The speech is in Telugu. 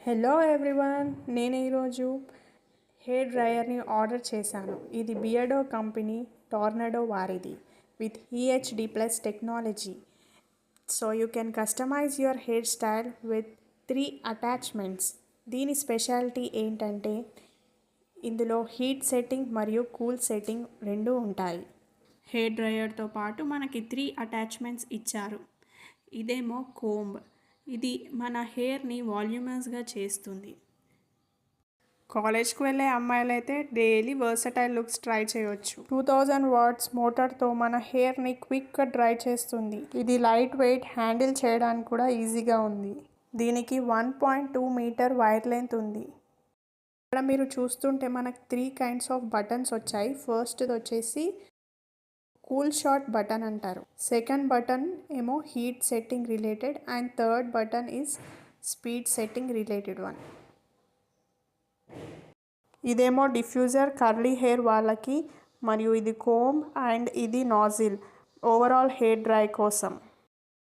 హలో ఎవ్రీవన్, నేను ఈరోజు హెయిర్ డ్రైయర్ని ఆర్డర్ చేశాను. ఇది బియర్డో కంపెనీ టోర్నడో వారిది with EHD plus technology. So you can customize your hair style with 3 attachments. దీని స్పెషాలిటీ ఏంటంటే ఇందులో హీట్ సెట్టింగ్ మరియు కూల్ సెట్టింగ్ రెండు ఉంటాయి. హెయిర్ డ్రైయర్తో పాటు మనకి 3 అటాచ్మెంట్స్ ఇచ్చారు. ఇదేమో కోంబ్. ఇది మన హెయిర్ని వాల్యూమస్గా చేస్తుంది. కాలేజ్కి వెళ్ళే అమ్మాయిలైతే డైలీ వర్సటైల్ లుక్స్ ట్రై చేయొచ్చు. 2000 వాట్స్ మోటార్తో మన హెయిర్ని క్విక్గా డ్రై చేస్తుంది. ఇది లైట్ వెయిట్, హ్యాండిల్ చేయడానికి కూడా ఈజీగా ఉంది. దీనికి 1.2 మీటర్ వైర్ లెంత్ ఉంది. ఇక్కడ మీరు చూస్తుంటే మనకు 3 కైండ్స్ ఆఫ్ బటన్స్ వచ్చాయి. ఫస్ట్ది వచ్చేసి కూల్ షాట్ బటన్ అంటారు. సెకండ్ బటన్ ఏమో heat setting related and third button is speed setting related one. ఇదేమో డిఫ్యూజర్ కర్లీ హెయిర్ వాళ్ళకి, మరియు ఇది కోంబ్ అండ్ ఇది నాజిల్ ఓవరాల్ హెయిర్ డ్రై కోసం.